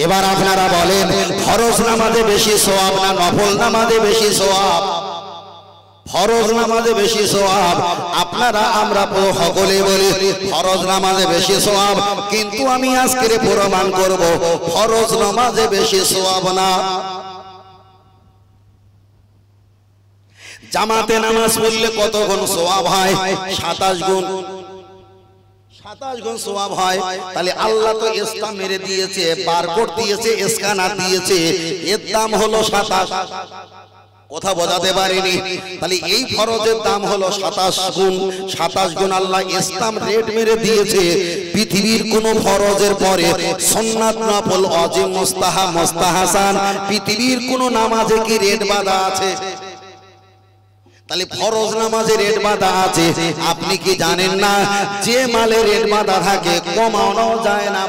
এবার আপনারা বলেন ফরজ নামাজে বেশি সওয়াব না নফল নামাজে বেশি সওয়াব? ফরজ নামাজে বেশি সওয়াব। আপনারা আমরা সকলে বলি ফরজ নামাজে বেশি সওয়াব, কিন্তু আমি আজকে প্রমাণ করব ফরজ নামাজে বেশি সওয়াব না। জামাতে নামাজ পড়লে কত গুণ সওয়াব হয়? 27 গুণ। 27 গুণ সওয়াব হয়। তাহলে আল্লাহ তো ইসলাম মেরে দিয়েছে, বারকোড দিয়েছে, স্ক্যানার দিয়েছে, এর দাম হলো 27। কথা বোঝাতে পারিনি? তাহলে এই ফরজের দাম হলো 27 গুণ। 27 গুণ আল্লাহ ইসলাম রেট মেরে দিয়েছে। পৃথিবীর কোন ফরজের পরে সুন্নাত, নফল, ওয়াজিব, মুস্তাহাব, মুস্তাহাসান পৃথিবীর কোন নামাজে কি রেট বাঁধা আছে? তাহলে ফরজ নামাজে রেট বাঁধা আছে। আপনি কি জানেন না যে মালে রেট বাঁধা থাকে কমানো যায় না,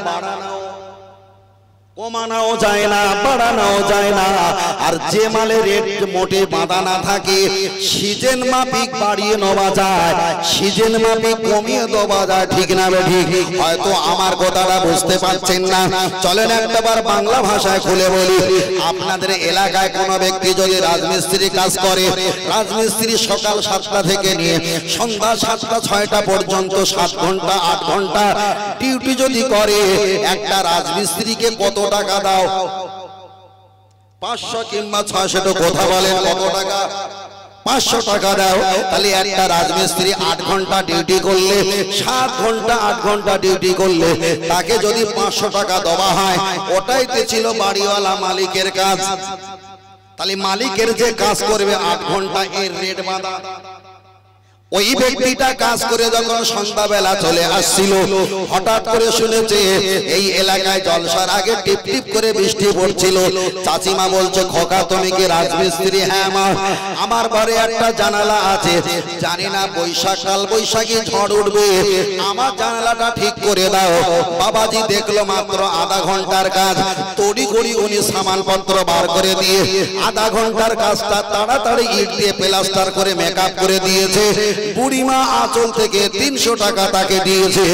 কমানো যায় না, বাড়ানো যায় না। আর যে মালে রেট মোটে বাঁধা না থাকে সিজন মাফিক বাড়িয়ে নেওয়া যায়, সিজন মাফিক কমিয়ে দেওয়া যায়। ঠিক না ঠিক? হয়তো আমার কথাটা বুঝতে পারছেন না। চলেন একটাবার বাংলা ভাষায় খুলে বলি। আপনাদের এলাকায় কোনো ব্যক্তি যদি রাজমিস্ত্রি কাজ করে, রাজমিস্ত্রি সকাল 7টা থেকে নিয়ে সন্ধ্যা 7টা 6টা পর্যন্ত 7 ঘন্টা 8 ঘন্টা ডিউটি যদি করে, একটা রাজমিস্ত্রিকে কত টাকা দাও? 500 কিংবা 600। কথা বলেন কত টাকা? 500 টাকা দাও। তাহলে একটা রাজমিস্ত্রি 8 ঘন্টা ডিউটি করলে, 7 ঘন্টা 8 ঘন্টা ডিউটি করলে তাকে যদি 500 টাকা দেওয়া হয়, ওটাই তো ছিল বাড়িওয়ালা মালিকের কাজ। তাহলে মালিকের যে কাজ করবে 8 ঘন্টা, এর রেট বাঁধা। ওই ব্যক্তিটা কাজ করে যখন সন্ধ্যাবেলা চলে আসছিল, হঠাৎ করে শুনেছে এই এলাকায় জলসার আগে টিপ টিপ করে বৃষ্টি পড়ছিল। চাচিমা বলছে, খোকা তুমি কি রাজমিস্ত্রি? হ্যাঁ মা, আমার ঘরে একটা জানালা আছে, জানি না বৈশাখাল বৈশাখী ঝড় উঠবে, আমার জানালাটা ঠিক করে দাও। বাবাজি দেখলো মাত্র আধা ঘন্টার কাজ, তড়ি ঘড়ি উনি সামানপত্র বার করে দিয়ে আধা ঘন্টার কাজটা তাড়াতাড়ি ইট দিয়ে প্লাস্টার করে মেকআপ করে দিয়েছে। বুড়িমা আঁচল থেকে 300 টাকা তাকে দিয়েছে।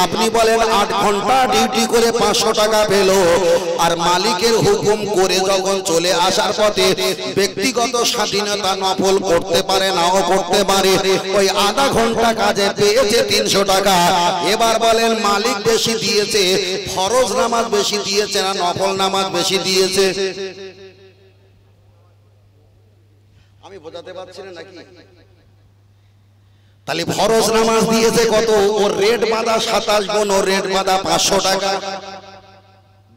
আপনি বলেন 8 ঘন্টা ডিউটি করে 500 টাকা পেল। আর মালিকের হুকুম করে যখন চলে আসার পথে ব্যক্তিগত স্বাধীনতা নফল করতে পারে, নাও করতে পারে, ওই আধা ঘন্টা কাজে পেয়েছে 300 টাকা। এবার বলেন মালিক বেশি দিয়েছে, ফরজ নামাজ বেশি দিয়েছে না নফল নামাজ বেশি দিয়েছে? আমি বোঝাতে পারছি না নাকি? তাহলে ফরজ নামাজ দিয়েছে কত? ওর রেট বাঁধা 27 গুণ, ওর রেট বাঁধা 500 টাকা।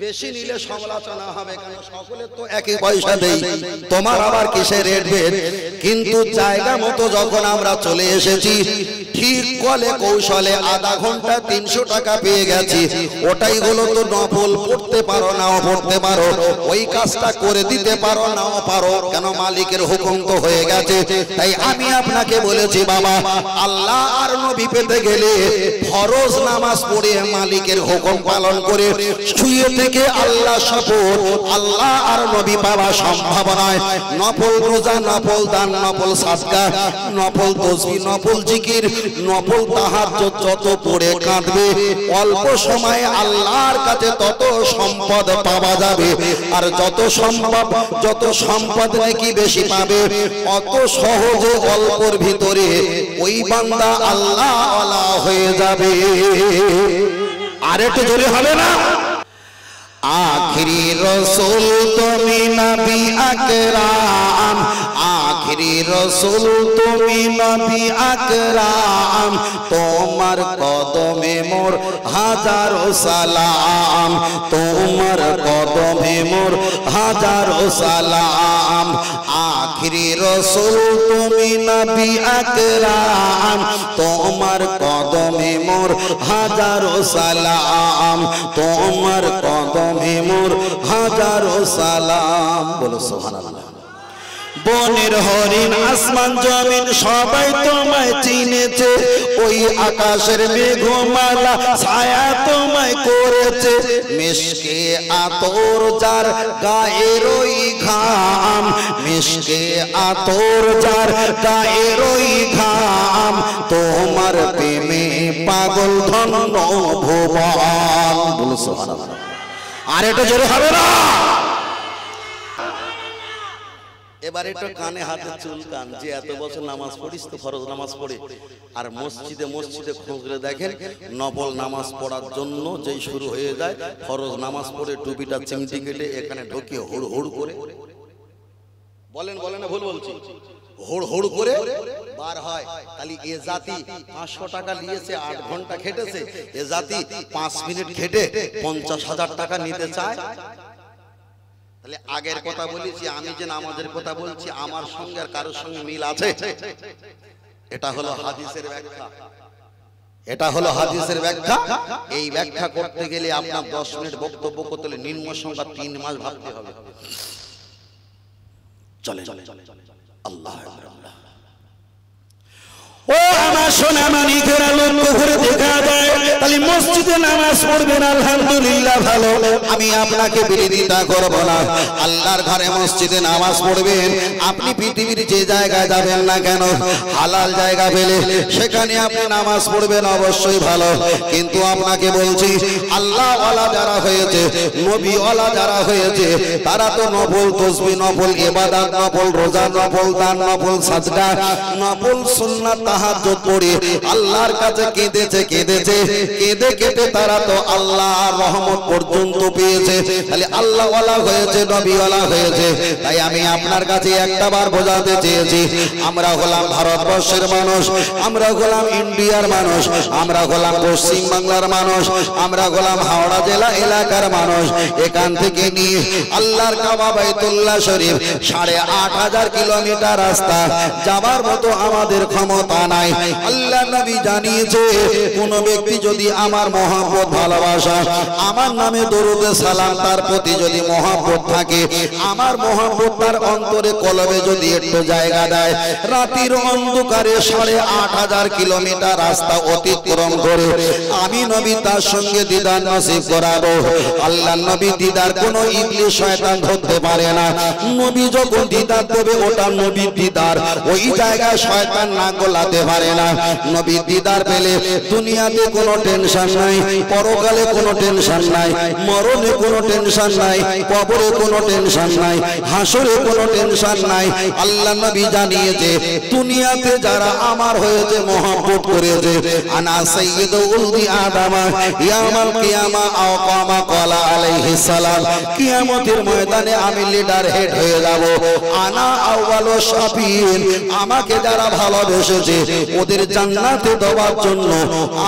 বেশি নিলে সমালোচনা হবে, কারণ সকলে তো একই পয়সা দেই, তোমার আবার কিসে রেট ভেদ? কিন্তু জায়গা মতো যখন আমরা চলে এসেছি, ঠিক কলে কৌশলে আধা ঘন্টা 300 টাকা পেয়ে গেছি, ওটাই হলো তো নফল। পড়তে পারো নাও পড়তে পারো, ওই কাজটা করে দিতে পারো নাও পারো, কেন মালিকের হুকুম তো হয়ে গেছে। তাই আমি আপনাকে বলেছি বাবা, আল্লাহ আর নবী পেতে গেলে ফরজ নামাজ পড়ে মালিকের হুকুম পালন করে শুয়ে থেকে আল্লাহ শপথ, আল্লাহ আর নবী পাওয়া সম্ভব নয়। নফল রোজা, নফল দান, নফল সাদকা, নফল তাসবিহ, নফল জিকির, নফল তাহাজ্জুদ যত পড়ে কাঁদবে, অল্প সময়ে আল্লাহর কাছে তত সম্পদ পাওয়া যাবে। আর যত সম্পদ নাকি বেশি পাবে, অত সহজে অল্পর ভিতরে ওই বান্দা আল্লাহ ওয়ালা হয়ে যাবে। আর একটু জোরে হবে না? आखिरी रसूल तुमी नबी আকরাম, आखिरी रसूल तुमी नबी আকরাম, তোমার কদমে মোর হাজারো সালাম, তোমার কদমে মোর হাজারো সালাম। आखिरी रसूल तुमी नबी আকরাম, তোমার কদমে মোর হাজারো সালাম, তোমার কদমে মোর হাজারো সালাম। বলো সুবহানাল্লাহ। বনের হরিণ আসমান জমিন সবাই তোমায় চিনেছে, ওই আকাশের মেঘমালা ছায়া তোমায় করেছে। মিশকে আতর যার গায়ের ওই ঘাম, মিশকে আতর যার গায়ের ওই ঘাম, তোমার প্রেমে পাগল ধন্য ভুবন। বলো সুবহানাল্লাহ। আর এটা জোরে হবে না। এবার একটু কানে হাতে চুল কান, যে এত বছর নামাজ পড়িস তো ফরজ নামাজ পড়ে, আর মসজিদে মসজিদে খুঁজলে দেখেন নফল নামাজ পড়ার জন্য যেই শুরু হয়ে যায়, ফরজ নামাজ পড়ে টুপিটা চিমটি কেটে এখানে ঢুকিয়ে হুড় হুড় করে বলেন বলেন না ভুল বলছি, হুড় হুড় করে বার হয়। তাহলে এ জাতি 500 টাকা নিয়েছে, 8 ঘন্টা খেটেছে, এ জাতি 5 মিনিট খেটে 50,000 টাকা নিতে চায়। তাহলে আগের কথা বলেছি, আমি যে নামাজের কথা বলছি আমার সঙ্গে আর কারোর সঙ্গে মিল আছে? এটা হলো হাদিসের ব্যাখ্যা, এটা হলো হাদিসের ব্যাখ্যা। এই ব্যাখ্যা করতে গেলে আপনার 10 মিনিট বক্তব্য করতে হলে নিম্ন সংখ্যা 3 মাস ভাবতে হবে। চলে আল্লাহ ও আমার সোনা মানিকেরা, লক্ষ্য করে দেখা যায় তাহলে মসজিদে নামাজ পড়বেন, আলহামদুলিল্লাহ ভালো। আমি আপনাকে বিরোধিতা করব না, আল্লাহর ঘরে মসজিদে নামাজ পড়বেন। আপনি পৃথিবীর যে জায়গায় যাবেন না কেন, হালাল জায়গা পেলে সেখানে আপনি নামাজ পড়বেন, অবশ্যই ভালো। কিন্তু আপনাকে বলছি, আল্লাহ ওয়ালা যারা হয়েছে, নবী ওয়ালা যারা হয়েছে, তারা তো নফল তাসবিহ, নফল ইবাদত, নফল রোজা, নফল দান, নফল সাজদা, নফল সুন্নাত, তাহাজ্জুদ পড়ে আল্লাহর কাছে কেঁদেছে কেঁদে কেটে তারা তো আল্লাহর রহমত পর্যন্ত পেয়েছে। তাহলে আল্লাহ ওয়ালা হয়েছে, নবী ওয়ালা হয়েছে। তাই আমি আপনার কাছে একটা বার বোঝাতে চেয়েছি, আমরা হলাম ভারতবর্ষের মানুষ, আমরা হলাম ইন্ডিয়ার মানুষ, আমরা হলাম পশ্চিম বাংলার মানুষ, আমরা হলাম হাওড়া জেলা এলাকার মানুষ। এখান থেকে নিয়ে আল্লাহর কাবা বাইতুল্লাহ শরীফ 8,500 কিলোমিটার রাস্তা যাবার মতো আমাদের ক্ষমতা নাই। আল্লাহ নবী জানিয়েছে, কোন ব্যক্তি যদি আমার মহব্বত, ভালোবাসা, আমার নামে দরুদ সালাম তার প্রতি যদি মহব্বত থাকে, আমার মহব্বত তার অন্তরে কলবে যদি একটু জায়গা দেয়, রাতের অন্ধকারে 8,500 কিলোমিটার রাস্তা অতিক্রম করে আমি নবী তার সঙ্গে দিদার নসিব করাবো। আল্লাহ নবী দিদার কোন ইবলিস শয়তান ধরতে পারে না। নবী যখন দিদার দেবে ওটা নবীর দিদার, ওই জায়গায় শয়তান না গোলাতে পারে না। নবী দিদার পেলে দুনিয়াতে কোনো টেনশন নাই, পরকালে কোনো টেনশন নাই, মরণে কোনো টেনশন নাই, কবরে কোনো টেনশন নাই, হাসরে কোনো টেনশন নাই। আল্লাহ নবী জানিয়েছে, দুনিয়াতে যারা আমার হয়েছে, মহব্বত করেছে, আনা সাইয়্যিদু উলদি আদম ইয়াউমাল কিয়ামা আও কামা ক্বালা আলাইহিস সালাম, কিয়ামতের ময়দানে আমি লিডার হেড হয়ে যাব। আনা আউয়ালু শাফিঈন, আমাকে যারা ভালোবেসেছে ওদের জান্নাতে দেওয়ার জন্য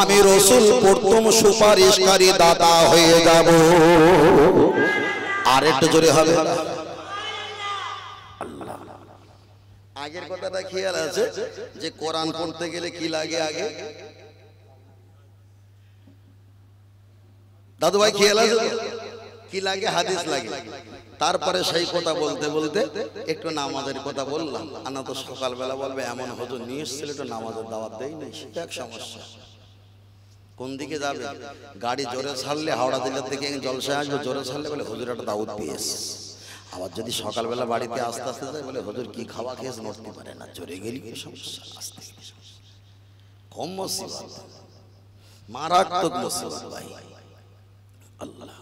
আমি রাসূল প্রথম সুপারিশকারী দাতা হয়ে যাব। আর একটু জোরে হবে। আগের কথাটা খেয়াল আছে যে কোরআন পড়তে গেলে কি লাগে? আগে দাদু ভাই খেয়াল আছে কি লাগে? হাদিস লাগে। তারপরে সেই কথা বলতে বলতে একটু নামাজের কথা বললাম। আনা তো সকালবেলা বলবে এমন হুজুর নিয়ে এসেছিল, একটু নামাজের দাওয়াত দেই নাই, সেটা এক সমস্যা। কোন দিকে যাবে? গাড়ি জোরে ছাড়লে হাওড়া জেলার থেকে জলসায় আসবে, জোরে ছাড়লে বলে হুজুর একটা দাওয়াত পেয়েছে। আবার যদি সকালবেলা বাড়িতে আস্তে আস্তে যায় বলে হুজুর কি খাওয়া খেয়েছে, নড়তে পারে না, জোরে গেলি সমস্যা, আস্তে কম মুসিবত, মারাত্মক মুসিবত ভাই। আল্লাহ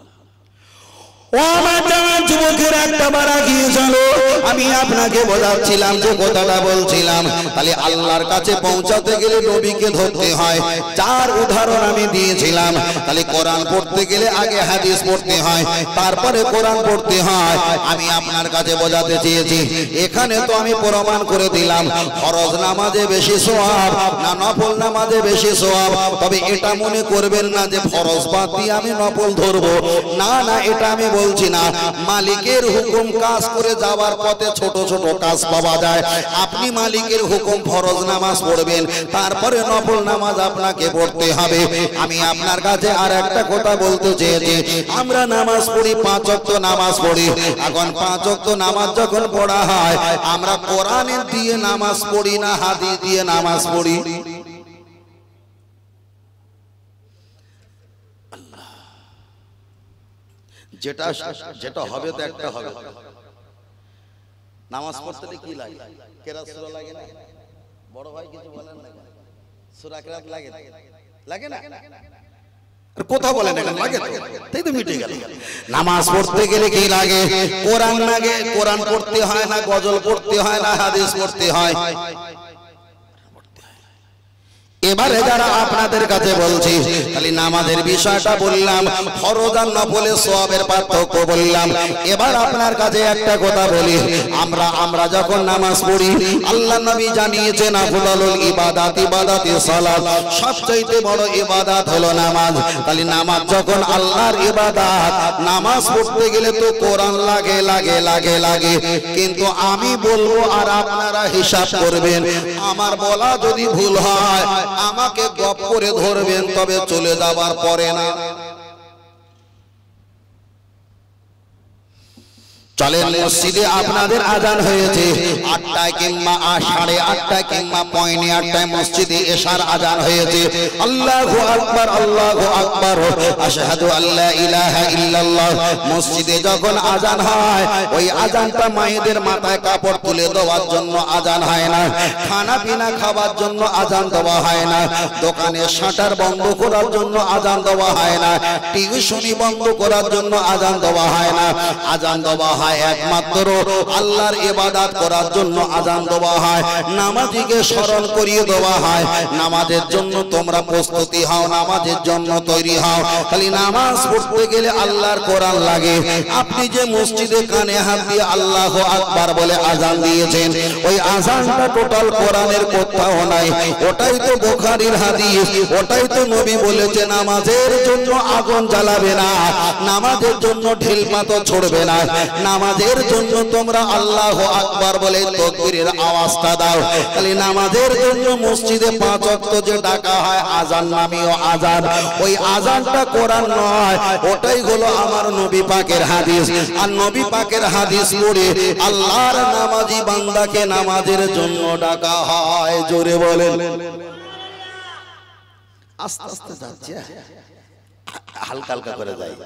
আমি আপনাকে বোঝাচ্ছিলাম যে কথাটা বলছিলাম, তাহলে আল্লাহর কাছে পৌঁছাতে গেলে নবীকে ধরতে হয়, চার উদাহরণ আমি দিয়েছিলাম। তাহলে কোরআন পড়তে গেলে আগে হাদিস পড়তে হয়, তারপরে কোরআন পড়তে হয়। আমি আপনার কাছে বোঝাতে চেয়েছি, এখানে তো আমি প্রমাণ করে দিলাম ফরজ নামাজে বেশি সওয়াব না নফল নামাজে বেশি সওয়াব। তবে এটা মনে করবেন না যে ফরজ বাদ দিয়ে আমি নফল ধরবো, না না, এটা আমি বলছি না। মালিকের হুকুম কাজ করে যাওয়ার পথে ছোট ছোট কাজ পাওয়া যায়। আপনি মালিকের হুকুম ফরজ নামাজ পড়বেন, তারপরে নফল নামাজ আপনাকে পড়তে হবে। আমি আপনার কাছে আর একটা কথা বলতে চেয়েছি, আমরা নামাজ পড়ি, 5 ওয়াক্ত নামাজ পড়ি। এখন 5 ওয়াক্ত নামাজ যখন পড়া হয়, আমরা কোরআনের দিয়ে নামাজ পড়ি না হাদিস দিয়ে নামাজ পড়ি? যেটা যেটা হবে তো একটা হবে। নামাজ পড়তে কি লাগে? কেরাত সূরা লাগে না? বড় ভাই কিছু বলেন না? সূরা কেরাত লাগে না? লাগে না? কথা বলেন এখন লাগে তাই তো মিটে গেল। নামাজ পড়তে গেলে কি লাগে? কোরআন লাগে। কোরআন পড়তে হয় না, গজল পড়তে হয় না, হাদিস পড়তে হয়। এবারে যারা আপনাদের কাছে বলছি, খালি নামাজের বিষয়টা বললাম, ফরজ আর নফলের সওয়াবের পার্থক্য বললাম। এবার আপনার কাছে একটা কথা বলি, আমরা যখন নামাজ পড়ি, আল্লাহ নবী জানিয়েছেন আফদালুল ইবাদাত ইবাদাতি সালাত, সবচেয়ে বড় ইবাদত হলো নামাজ। খালি নামাজ যখন আল্লাহর ইবাদত, নামাজ পড়তে গেলে তো কোরআন লাগে লাগে লাগে লাগে। কিন্তু আমি বলবো আর আপনারা হিসাব করবেন, আমার বলা যদি ভুল হয় আমাকে গপ করে ধরবেন, তবে চলে যাবার পরে না। চলেন মসজিদে আপনাদের আজান হয়েছে 8টায় কিংবা 8:30 কিংবা 8:45 মসজিদে এশার আজান হয়েছে। আল্লাহু আকবার আল্লাহু আকবার আশহাদু আল্লা ইলাহা ইল্লাল্লাহ। মসজিদে যখন আজান হয়, ওই আজানটা মায়েদের মাথায় কাপড় তুলে দেওয়ার জন্য আজান হয় না, খানা পিনা খাওয়ার জন্য আজান দেওয়া হয় না, দোকানের শাটার বন্ধ করার জন্য আজান দেওয়া হয় না, টিউশনি বন্ধ করার জন্য আজান দেওয়া হয় না। আজান দেওয়া হয় একমাত্র আল্লাহর ইবাদত করার জন্য আজান দেওয়া হয়, নামাজীকে স্মরণ করিয়ে দেওয়া হয়, নামাজের জন্য তোমরা প্রস্তুতি হও, নামাজের জন্য তৈরি হও। খালি নামাজ পড়তে গেলে আল্লাহর কোরআন লাগে। আপনি যে মসজিদে কানে হাত দিয়ে আল্লাহু আকবার বলে আজান দিয়েছেন, ওই আজানটা টোটাল কোরআনের কোথাও নাই। ওটাই তো বুখারীর হাদিস, ওটাই তো নবী বলেছে নামাজের জন্য আগুন জ্বালাবে না, নামাজের জন্য ঢিল পাথর ছড়বে না, নামাজের জন্য তোমরা আল্লাহু আকবার বলে তাকবীরের আওয়াজটা দাও। খালি নামাজের জন্য মসজিদে 5 ওয়াক্ত যে ডাকা হয় আজান নামীয় আজান, ওই আজানটা কোরআন নয়, ওটাই হলো আমার নবী পাকের হাদিস। আর নবী পাকের হাদিস পড়ে আল্লাহর নামাজি বান্দাকে নামাজের জন্য ডাকা হয়। জোরে বলেন। আস্তে আস্তে যাচ্ছে, হালকা হালকা করে যায়।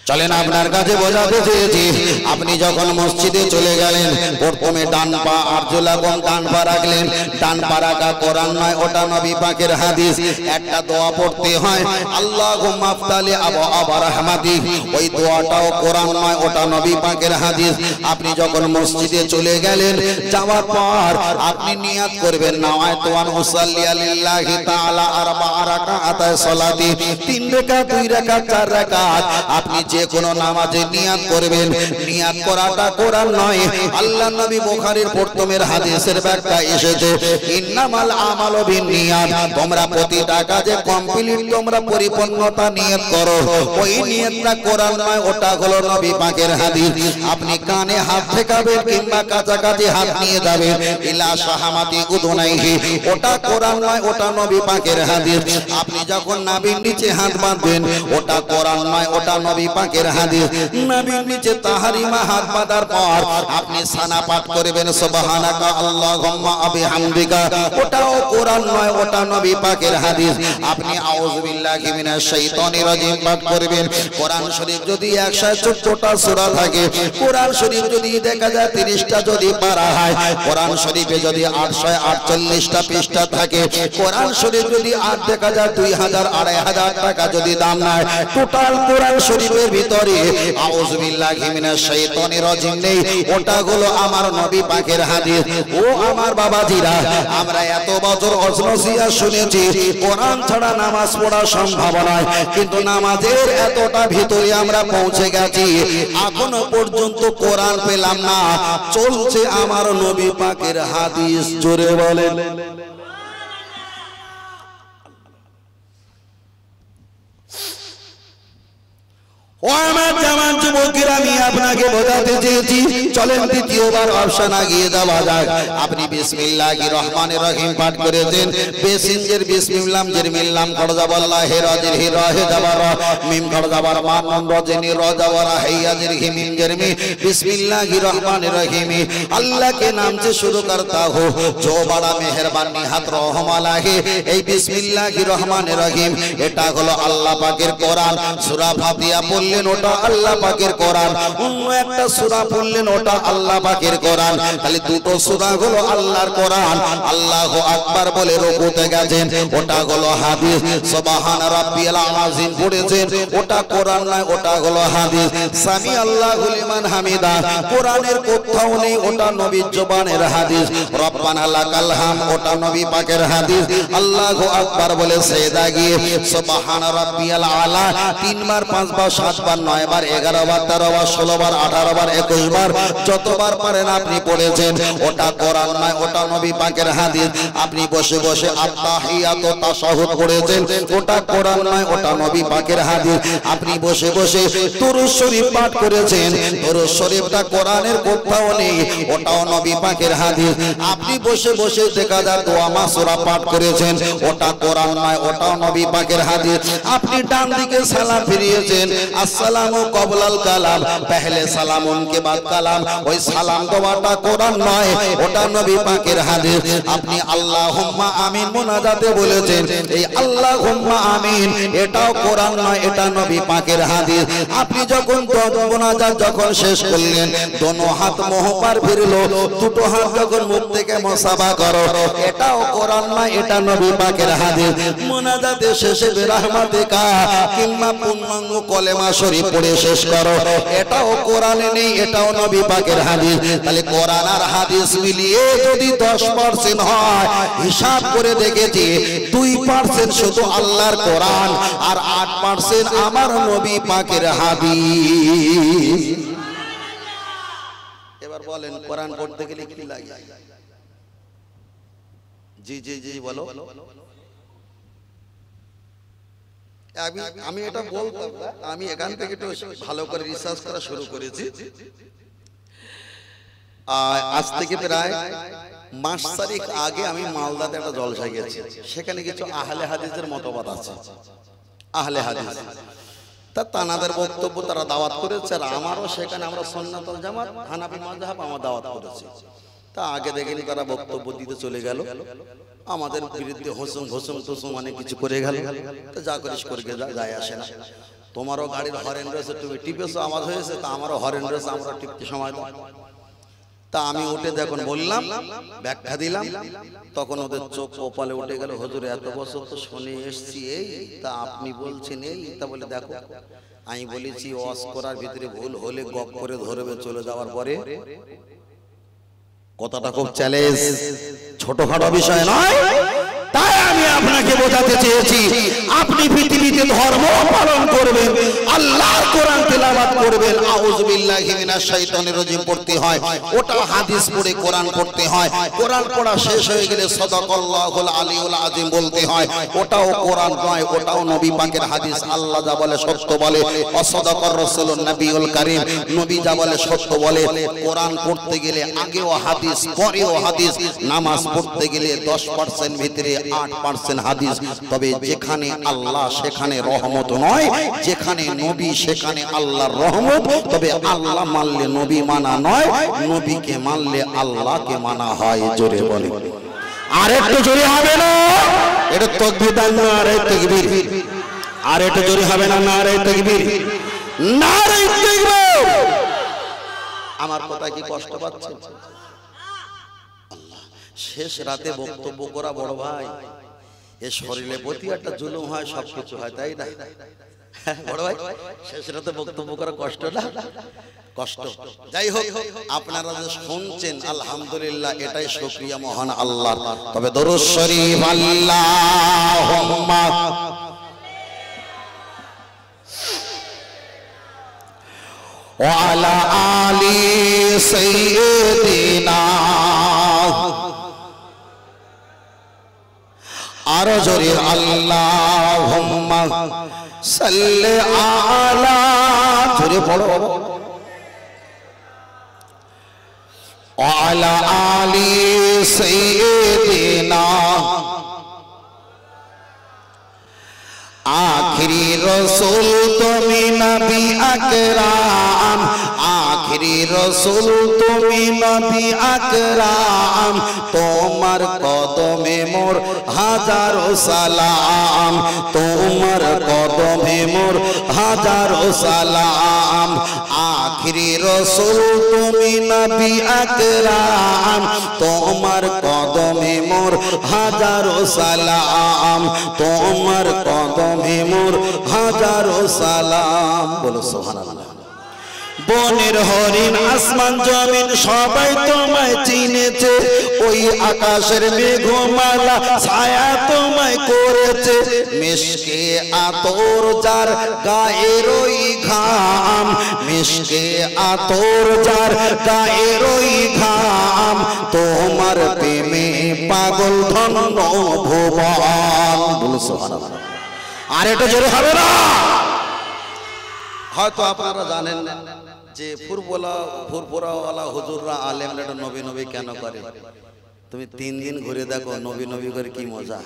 চলেন আপনার কাছে বোঝাতে চেয়েছি, আপনি যখন মসজিদে চলে গেলেন, প্রথমে ডান পা আরজুলাকুম ডান পা রাখলেন। ডান পা রাখা কোরআন নয়, ওটা নবী পাকের হাদিস। একটা দোয়া পড়তে হয়, আল্লাহুম্মা আফতালি আবওয়াবা রাহমাতিক, ওই দোয়াটাও কোরআন নয়, ওটা নবী পাকের হাদিস। আপনি যখন মসজিদে চলে গেলেন, যাওয়ার পর আপনি নিয়াত করবেন নাওয়াইতু আন উসাল্লি লিল্লাহি তাআলা 4 রাকাতায় সালাতি, 3 রাকাত 2 রাকাত 4 রাকাত। আপনি যে কোনো নামাজে নিয়াত করবেন, নিয়াত করাটা কোরআন নয়। আল্লাহ নবী বুখারীর প্রথমের হাদিসের ব্যাখ্যা এসেছে, ইন্নামাল আমালু বিন্নিয়াত, তোমরা প্রতিটা কাজে কমপ্লিট তোমরা পরিপূর্ণতা নিয়ত করো। ওই নিয়তটা কোরআন নয়, ওটা হলো নবী পাকের হাদিস। আপনি কানে হাত ঠেকাবেন কিংবা কাছাকাছি হাত নিয়ে যাবেন, ইলা শাহামাতি উদুনাইহি, ওটা কোরআন নয়, ওটা নবী পাকের হাদিস। আপনি যখন নাভির নিচে হাত বাঁধবেন, ওটা কোরআন নয়, ওটা নবী পাকের হাদিস। নবীর নিচে তাহরিমা হাত বাঁধার পর আপনি সানা পাঠ করবেন সুবহানাকা আল্লাহুম্মা বিহামদিকা, ওটাও কোরআন নয়, ওটা নবী পাকের হাদিস। আপনি আউযু বিল্লাহি মিনাশ শাইতানির রাজিম পাঠ করবেন। কোরআন শরীফ যদি 114টা সূরা থাকে, কোরআন শরীফ যদি দেখা যায় 30টা যদি পারা হয়, কোরআন শরীফে যদি 848টা পৃষ্ঠা থাকে, কোরআন শরীফ যদি আর দেখা যায় 2000 2500 টাকা যদি দাম নেয়, টোটাল কোরআন শরীফের ভিতরে আউযু বিল্লাহি মিনাশ শাইতানির রাজিম নেই, ওটা হলো আমার নবী পাকের হাদিস। ও আমার বাবাজিরা, আমরা এত বছর নসিহত শুনেছি কোরআন ছাড়া নামাজ পড়া সম্ভব নয়, কিন্তু নামাজের এতটা ভিতরে আমরা পৌঁছে গেছি, এখনো পর্যন্ত কোরআন পেলাম না, চলছে আমার নবী পাকের হাদিস। জোরে বলেন। ও আমার জামান যুবকেরা, আমি আপনাকে বোঝাতে চেয়েছি, চলেন দ্বিতীয়বার অপশন আগিয়ে যাওয়া যাক। আপনি বিসমিল্লাহির রহমানির রহিম পাঠ করেছেন, বেসিনজের বিসমিল্লাহ জের মিল্লাম করজাবাল্লাহ হে রাজির হি রাহে জাবার মিম করজাবার মান নন রজনি রজাবার হাইয়াজির হি মিম জেরমি বিসমিল্লাহির রহমানির রহিম। আল্লাহ के नाम से शुरू करता हो जो बड़ा मेहरबान निहात रहम वाला है। এই বিসমিল্লাহির রহমানির রহিম, এটা হলো আল্লাহ পাকের কোরআন। সূরা ফাতিহা পড়লেন, ওটা আল্লাহ পাকের পাকের কোরআন, অন্য একটা সূরা পড়লেন ওটা আল্লাহ পাকের কোরআন। তাহলে দুটো সূরা হলো আল্লাহর কোরআন। আল্লাহু আকবার বলে রুকুতে গেছেন, ওটা হলো হাদিস। সুবহান রাব্বিয়াল আযীম পড়েছেন, ওটা কোরআন নয়, ওটা হলো হাদিস। সামি আল্লাহু লিমান হামিদা কোরআনের কোথাও নেই, ওটা নবীর জবানের হাদিস। রব্বানা লাকাল হাম ওটা নবী পাকের হাদিস। আল্লাহু আকবার বলে সেজদা গিয়ে সুবহান রাব্বিয়াল আলা 3 বার 5 বার 7 বার 9 বার 11 বার 13 বার 16 বার 18 বার 21 বার যতবার পারেন আপনি পড়েছেন, ওটা কোরআন নয়, ওটা নবী পাকের হাদিস। আপনি বসে বসে আত্তাহিয়াত ও তাশাহুদ পড়েছেন, ওটা কোরআন নয়, ওটা নবী পাকের হাদিস। আপনি বসে বসে দুরূদ শরীফ পাঠ করেছেন, দুরূদ শরীফটা কোরআনের কোথাও নেই, ওটাও নবী পাকের হাদিস। আপনি বসে বসে দেখা যায় দোয়া মাসুরা পাঠ করেছেন, ওটা কোরআন নয়, ওটাও নবী পাকের হাদিস। আপনি ডান দিকে সালাম ফিরিয়েছেন, আসসালামু ক্বাবলাল কালাম, পহলে সালাম উনকে বাদ কালাম, ওই সালাম দেওয়াটা কোরআন নয়, ওটা নবী পাকের হাদিস। আপনি আল্লাহুম্মা আমিন মুনাজাতে বলেছেন, এই আল্লাহুম্মা আমিন এটাও কোরআন নয়, এটা নবী পাকের হাদিস। আপনি যখন মুনাজাত যখন শেষ করলেন, দোনো হাত মুখ পার ফিরলো, দুটো হাত যখন মুখ থেকে মুসাফা করো, এটাও কোরআন নয়, এটা নবী পাকের হাদিস। মুনাজাতে শেষে বিরহমাতিকা কিংবা পূর্ণাঙ্গ কলেমা শরীফ পড়ে শেষ করো, এটাও কোরআনে নেই, এটাও নবী পাকের হাদিস। তাহলে কোরআন আর হাদিস মিলিয়ে যদি 10% হয়, হিসাব করে দেখেছি 2% শুধু আল্লাহর কোরআন আর 8% আমার নবী পাকের হাদিস। এবার বলেন কোরআন পড়তে গেলে কি লাগে? জি জি জি বলো। আমি এটা বলতাম, আমি এখান থেকে একটু ভালো করে রিসার্চ করা শুরু করেছি। আজ থেকে প্রায় মাস তারিখ আগে আমি মালদাতে একটা জলসা গেছি, সেখানে কিছু আহলে হাদিসের মতবাদ আছে। আহলে হাদিস তা তানাদের বক্তব্য তারা দাওয়াত করেছে, আর আমারও সেখানে আমরা সুন্নাতুল জামাত হানাফি মাযহাব আমার দাওয়াত করেছি। তা আগে দেখিনি তারা বক্তব্য দিতে চলে গেল, আমাদের বিরুদ্ধে হোসম হোসম তোসম অনেক কিছু করে গেল। তো যা করিস করে যায় আসে না। তোমারও গাড়ির হরেন রয়েছে, তুমি টিপেছো, আওয়াজ হয়েছে, তা আমারও হরেন রয়েছে, আমরা টিপতে সময় দাও। তা আমি উঠে যখন বললাম, ব্যাখ্যা দিলাম, তখন ওদের চোখ কপালে উঠে গেল, হুজুর এত বছর তো শুনে এসছি এই, তা আপনি বলছেন এই। তা বলে দেখো, আমি বলেছি ওয়াজ করার ভিতরে ভুল হলে গপ করে ধরবে, চলে যাওয়ার পরে। কথাটা খুব চ্যালেঞ্জ, ছোটখাটো বিষয় নয়। তাই আমি আপনাকে বোঝাতে চেয়েছি, আপনি পৃথিবীতে ধর্ম পালন করবেন, আল্লাহর কোরআন তেলাওয়াত করবেন, আউযু বিল্লাহি মিনাশ শাইতানির রাজিম পড়তে হয়, ওটা হাদিস পড়ে কোরআন পড়তে হয়। কোরআন পড়া শেষ হয়ে গেলে সাদাকাল্লাহুল আলিয়ুল আযীম বলতে হয়, ওটাও কোরআন নয়, ওটাও নবী পাকের হাদিস। আল্লাহ যা বলে সত্য বলে, অসাদাকার রাসূলুন নবিয়ুল কারীম, নবী যা বলে সত্য বলে। কোরআন পড়তে গেলে আগেও হাদিস পরেও হাদিস, নামাজ পড়তে গেলে 10% ভিতরে 8% হাদিস। তবে যেখানে আল্লাহ সেখানে রহমত নয়, যেখানে নবী সেখানে আল্লাহর রহমত। তবে আল্লাহ মানলে নবী মানা নয়, নবীকে মানলে আল্লাহকে মানা হয়। জোরে বলে, আর একটু জোরে হবে না? এটা তাকবীর দান, নারে তাকবীর। আর একটু জোরে হবে না? নারে তাকবীর, নারে তাকবীর। আমার কথা কি কষ্ট পাচ্ছেন? শেষ রাতে বক্তব্য করা বড় ভাই, এ শরীরের প্রতি একটা জুলুম হয়, সবকিছু হয়, তাই না বড় ভাই? শেষ রাতে বক্তব্য করা কষ্ট না? কষ্ট। যাই হোক, আপনারা যে শুনছেন আলহামদুলিল্লাহ, এটাই শুকরিয়া মহান আল্লাহর। তবে দরুদ শরীফ আল্লাহুম্মা ওয়া আলা আলি সাইয়্যিদিনা, আরো জোরে আল্লাহুম্মা সাল্লি আলা, জোরে পড়ো, আলা আলি সাইয়্যিদিনা। आखिरी रसूल तुमी नबी अकराम, आखिरी রসুল তুমি নবী আকরাম তোমার কদমে মোর হাজারো সালাম তোমার কদমে মোর হাজারো সালাম আখিরি রসুল তুমি নবী আকরাম তোমার কদমে মোর হাজারো সালাম তোমার কদমে মোর হাজারো সালাম বলো সুবহানাল্লাহ বনের হরিণ আসমান জমিন সবাই তোমায় চিনেছে ওই আকাশের মেঘমালা ছায়া তোমায় করেছে মিশকে আতর যার গায়ের ওই ঘাম মিশকে আতর যার গায়ের ওই ঘাম তোমার প্রেমে পাগল ধন্য ভুবন বলো সুবহানাল্লাহ আর এটা জোরে হবে না হয়তো আপনারা জানেন যে ফুরফুরাওয়ালা হুজুররা আলেমরা নবী নবী কেন করে তুমি 3 দিন ঘুরে দেখো নবী নবী করে কি মজা